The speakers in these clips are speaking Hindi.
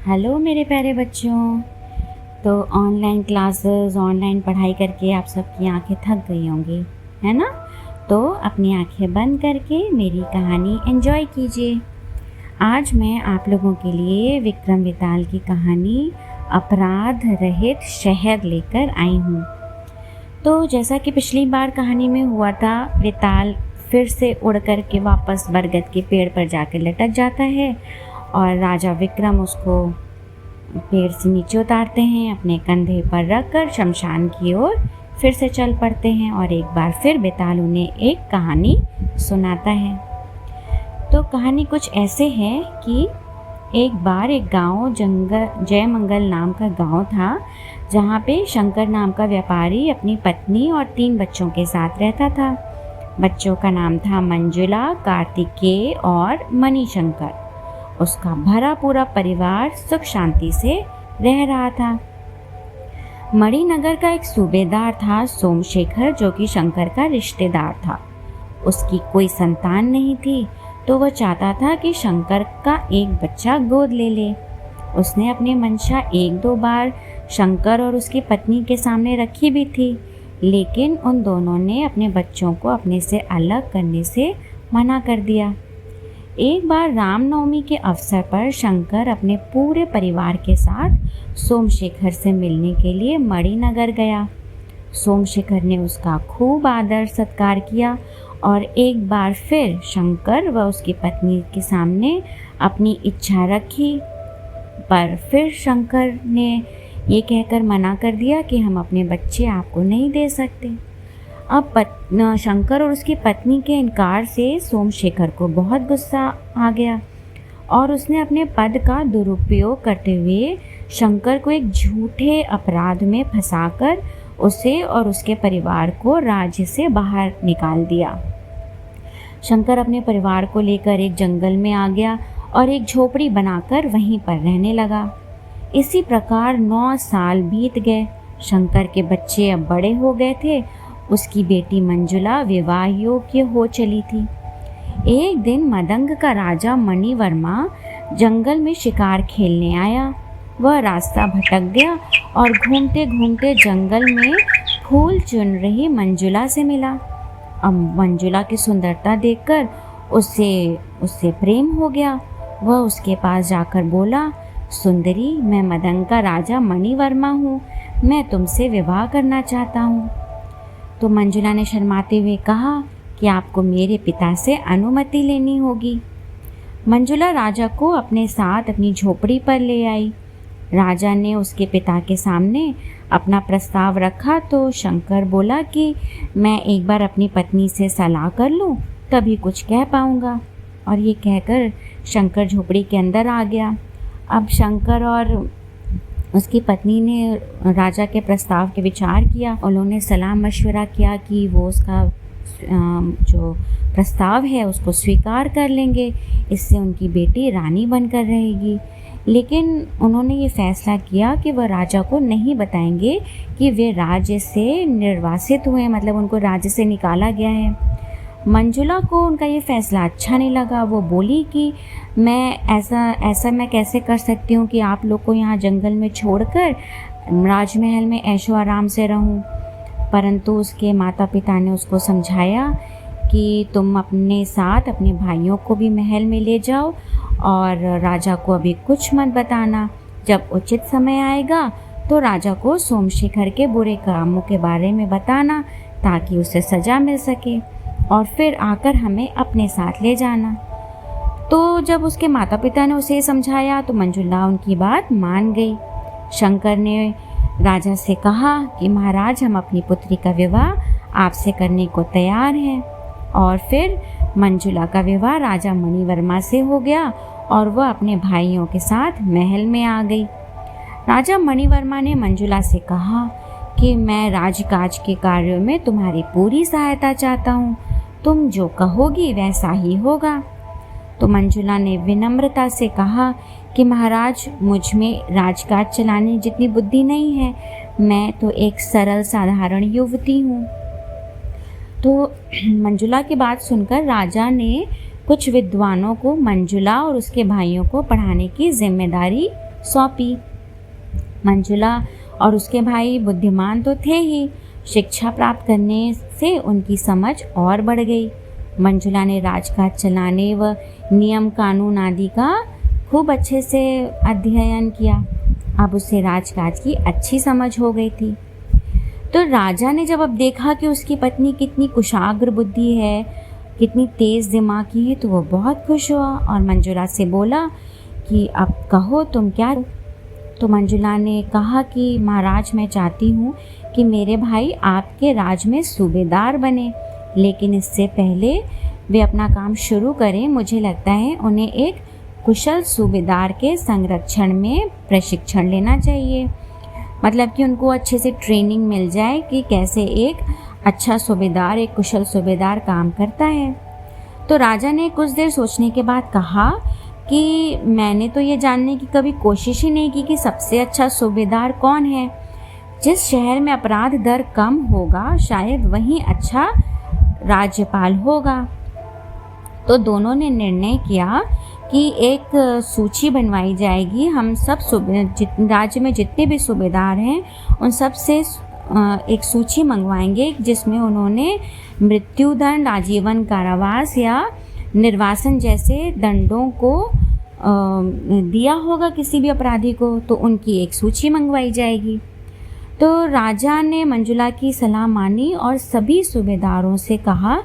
हेलो मेरे प्यारे बच्चों। तो ऑनलाइन क्लासेस ऑनलाइन पढ़ाई करके आप सबकी आंखें थक गई होंगी, है ना? तो अपनी आंखें बंद करके मेरी कहानी एंजॉय कीजिए। आज मैं आप लोगों के लिए विक्रम बेताल की कहानी अपराध रहित शहर लेकर आई हूँ। तो जैसा कि पिछली बार कहानी में हुआ था, बेताल फिर से उड़ कर के वापस बरगद के पेड़ पर जाकर लटक जाता है और राजा विक्रम उसको पेड़ से नीचे उतारते हैं, अपने कंधे पर रखकर शमशान की ओर फिर से चल पड़ते हैं और एक बार फिर बेताल उन्हें एक कहानी सुनाता है। तो कहानी कुछ ऐसे है कि एक बार एक गांव जयमंगल नाम का गांव था, जहां पे शंकर नाम का व्यापारी अपनी पत्नी और 3 बच्चों के साथ रहता था। बच्चों का नाम था मंजुला, कार्तिकेय और मणिशंकर। उसका भरा पूरा परिवार सुख शांति से रह रहा था। मणिनगर का एक सूबेदार था सोमशेखर, जो कि शंकर का रिश्तेदार था। उसकी कोई संतान नहीं थी, तो वह चाहता था कि शंकर का एक बच्चा गोद ले ले। उसने अपनी मंशा 1-2 बार शंकर और उसकी पत्नी के सामने रखी भी थी, लेकिन उन दोनों ने अपने बच्चों को अपने से अलग करने से मना कर दिया। एक बार रामनवमी के अवसर पर शंकर अपने पूरे परिवार के साथ सोमशेखर से मिलने के लिए मणिनगर गया। सोमशेखर ने उसका खूब आदर सत्कार किया और एक बार फिर शंकर व उसकी पत्नी के सामने अपनी इच्छा रखी, पर फिर शंकर ने ये कहकर मना कर दिया कि हम अपने बच्चे आपको नहीं दे सकते। अब शंकर और उसकी पत्नी के इनकार से सोमशेखर को बहुत गुस्सा आ गया और उसने अपने पद का दुरुपयोग करते हुए शंकर को एक झूठे अपराध में फंसाकर उसे और उसके परिवार को राज्य से बाहर निकाल दिया। शंकर अपने परिवार को लेकर एक जंगल में आ गया और एक झोपड़ी बनाकर वहीं पर रहने लगा। इसी प्रकार 9 साल बीत गए। शंकर के बच्चे अब बड़े हो गए थे। उसकी बेटी मंजुला विवाह योग्य हो चली थी। एक दिन मदंग का राजा मणिवर्मा जंगल में शिकार खेलने आया। वह रास्ता भटक गया और घूमते घूमते जंगल में फूल चुन रही मंजुला से मिला। अब मंजुला की सुंदरता देखकर उससे प्रेम हो गया। वह उसके पास जाकर बोला, सुंदरी, मैं मदंग का राजा मणिवर्मा हूँ, मैं तुमसे विवाह करना चाहता हूँ। तो मंजुला ने शर्माते हुए कहा कि आपको मेरे पिता से अनुमति लेनी होगी। मंजुला राजा को अपने साथ अपनी झोपड़ी पर ले आई। राजा ने उसके पिता के सामने अपना प्रस्ताव रखा तो शंकर बोला कि मैं एक बार अपनी पत्नी से सलाह कर लूं, तभी कुछ कह पाऊंगा। और ये कहकर शंकर झोपड़ी के अंदर आ गया। अब शंकर और उसकी पत्नी ने राजा के प्रस्ताव के विचार किया। उन्होंने सलाह मशवरा किया कि वो उसका जो प्रस्ताव है उसको स्वीकार कर लेंगे, इससे उनकी बेटी रानी बनकर रहेगी। लेकिन उन्होंने ये फैसला किया कि वह राजा को नहीं बताएंगे कि वे राज्य से निर्वासित हुए, मतलब उनको राज्य से निकाला गया है। मंजुला को उनका ये फैसला अच्छा नहीं लगा। वो बोली कि मैं ऐसा मैं कैसे कर सकती हूँ कि आप लोग को यहाँ जंगल में छोड़कर राजमहल में ऐशो आराम से रहूँ। परंतु उसके माता पिता ने उसको समझाया कि तुम अपने साथ अपने भाइयों को भी महल में ले जाओ और राजा को अभी कुछ मत बताना। जब उचित समय आएगा तो राजा को सोमशेखर के बुरे कामों के बारे में बताना, ताकि उसे सज़ा मिल सके और फिर आकर हमें अपने साथ ले जाना। तो जब उसके माता पिता ने उसे समझाया तो मंजुला उनकी बात मान गई। शंकर ने राजा से कहा कि महाराज, हम अपनी पुत्री का विवाह आपसे करने को तैयार हैं। और फिर मंजुला का विवाह राजा मणिवर्मा से हो गया और वह अपने भाइयों के साथ महल में आ गई। राजा मणिवर्मा ने मंजुला से कहा कि मैं राजकाज के कार्यों में तुम्हारी पूरी सहायता चाहता हूँ, तुम जो कहोगी वैसा ही होगा। तो मंजुला ने विनम्रता से कहा कि महाराज, मुझ में राजकाज चलाने जितनी बुद्धि नहीं है, मैं तो एक सरल साधारण युवती हूँ। तो मंजुला की बात सुनकर राजा ने कुछ विद्वानों को मंजुला और उसके भाइयों को पढ़ाने की जिम्मेदारी सौंपी। मंजुला और उसके भाई बुद्धिमान तो थे ही, शिक्षा प्राप्त करने से उनकी समझ और बढ़ गई। मंजुला ने राजकाज चलाने व नियम कानून आदि का खूब अच्छे से अध्ययन किया। अब उसे राजकाज की अच्छी समझ हो गई थी। तो राजा ने जब अब देखा कि उसकी पत्नी कितनी कुशाग्र बुद्धि है, कितनी तेज दिमाग की है, तो वो बहुत खुश हुआ और मंजुला से बोला कि अब कहो तुम क्या। तो मंजुला ने कहा कि महाराज, मैं चाहती हूँ कि मेरे भाई आपके राज में सूबेदार बने, लेकिन इससे पहले वे अपना काम शुरू करें, मुझे लगता है उन्हें एक कुशल सूबेदार के संरक्षण में प्रशिक्षण लेना चाहिए। मतलब कि उनको अच्छे से ट्रेनिंग मिल जाए कि कैसे एक अच्छा सूबेदार, एक कुशल सूबेदार काम करता है। तो राजा ने कुछ देर सोचने के बाद कहा कि मैंने तो ये जानने की कभी कोशिश ही नहीं की कि सबसे अच्छा सूबेदार कौन है। जिस शहर में अपराध दर कम होगा, शायद वहीं अच्छा राज्यपाल होगा। तो दोनों ने निर्णय किया कि एक सूची बनवाई जाएगी। हम सब राज्य में जितने भी सूबेदार हैं उन सब से एक सूची मंगवाएंगे जिसमें उन्होंने मृत्युदंड, आजीवन कारावास या निर्वासन जैसे दंडों को दिया होगा किसी भी अपराधी को, तो उनकी एक सूची मंगवाई जाएगी। तो राजा ने मंजुला की सलाह मानी और सभी सूबेदारों से कहा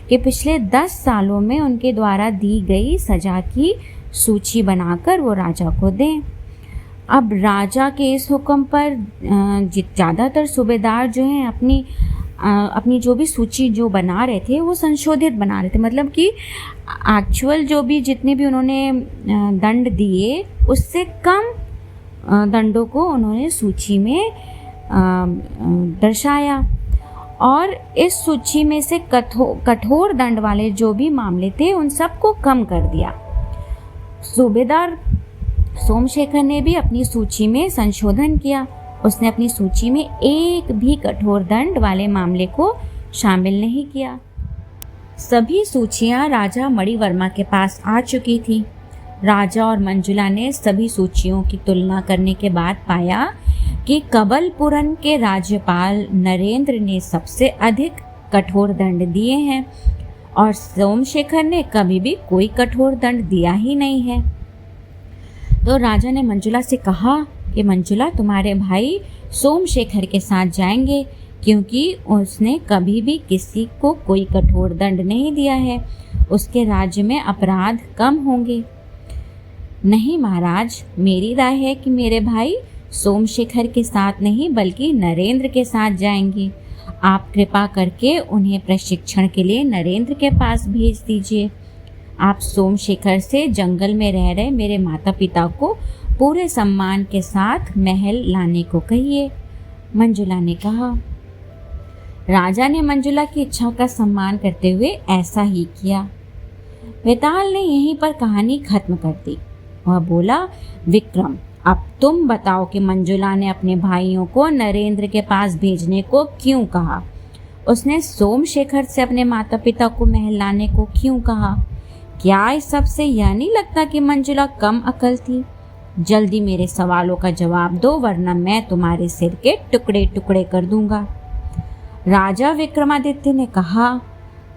कि पिछले 10 सालों में उनके द्वारा दी गई सजा की सूची बनाकर वो राजा को दें। अब राजा के इस हुक्म पर ज़्यादातर सूबेदार जो हैं अपनी जो भी सूची जो बना रहे थे वो संशोधित बना रहे थे। मतलब कि एक्चुअल जो भी जितने भी उन्होंने दंड दिए उससे कम दंडों को उन्होंने सूची में दर्शाया और इस सूची में से कठोर दंड वाले जो भी मामले थे उन सबको कम कर दिया। सूबेदार सोमशेखर ने भी अपनी सूची में संशोधन किया। उसने अपनी सूची में एक भी कठोर दंड वाले मामले को शामिल नहीं किया। सभी सूचियां राजा मणिवर्मा के पास आ चुकी थी। राजा और मंजुला ने सभी सूचियों की तुलना करने के बाद पाया कि कबलपुरन के राज्यपाल नरेंद्र ने सबसे अधिक कठोर दंड दिए हैं और सोमशेखर ने कभी भी कोई कठोर दंड दिया ही नहीं है। तो राजा ने मंजुला से कहा कि मंजुला, तुम्हारे भाई सोमशेखर के साथ जाएंगे क्योंकि उसने कभी भी किसी को कोई कठोर दंड नहीं दिया है। उसके राज्य में अपराध कम होंगे। नहीं महाराज, मेरी राय है कि मेरे भाई सोमशेखर के साथ नहीं बल्कि नरेंद्र के साथ जाएंगे। आप कृपा करके उन्हें प्रशिक्षण के लिए नरेंद्र के पास भेज दीजिए। आप सोमशेखर से जंगल में रह रहे मेरे माता पिता को पूरे सम्मान के साथ महल लाने को कहिए, मंजुला ने कहा। राजा ने मंजुला की इच्छा का सम्मान करते हुए ऐसा ही किया। वेताल ने यहीं पर कहानी खत्म कर दी। वह बोला, विक्रम, अब तुम बताओ कि मंजुला ने अपने भाइयों को नरेंद्र के पास भेजने को क्यों कहा? उसने सोमशेखर से अपने माता पिता को महल लाने को क्यों कहा? क्या इस सब से यह नहीं लगता कि मंजुला कम अकल थी? जल्दी मेरे सवालों का जवाब दो, वरना मैं तुम्हारे सिर के टुकड़े टुकड़े कर दूंगा। राजा विक्रमादित्य ने कहा,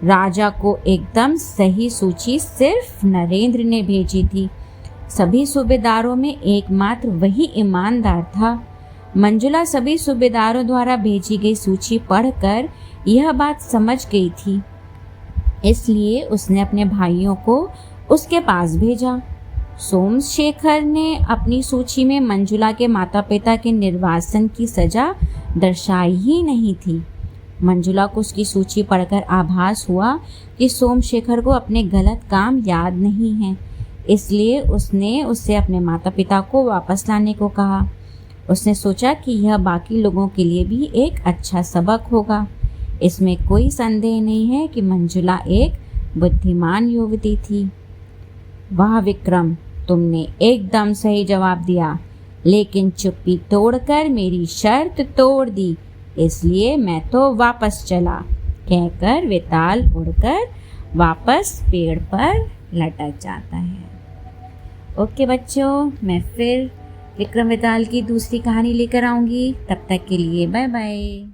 राजा को एकदम सही सूची सिर्फ नरेंद्र ने भेजी थी। सभी सूबेदारों में एकमात्र वही ईमानदार था। मंजुला सभी सूबेदारों द्वारा भेजी गई सूची पढ़कर यह बात समझ गई थी, इसलिए उसने अपने भाइयों को उसके पास भेजा। सोमशेखर ने अपनी सूची में मंजुला के माता पिता के निर्वासन की सजा दर्शाई ही नहीं थी। मंजुला को उसकी सूची पढ़कर आभास हुआ कि सोमशेखर को अपने गलत काम याद नहीं हैं, इसलिए उसने उससे अपने माता पिता को वापस लाने को कहा। उसने सोचा कि यह बाकी लोगों के लिए भी एक अच्छा सबक होगा। इसमें कोई संदेह नहीं है कि मंजुला एक बुद्धिमान युवती थी। वाह विक्रम, तुमने एकदम सही जवाब दिया, लेकिन चुप्पी तोड़कर मेरी शर्त तोड़ दी, इसलिए मैं तो वापस चला, कहकर वेताल उड़कर वापस पेड़ पर लटक जाता है। ओके बच्चों, मैं फिर विक्रम वेताल की दूसरी कहानी लेकर आऊंगी। तब तक के लिए बाय बाय।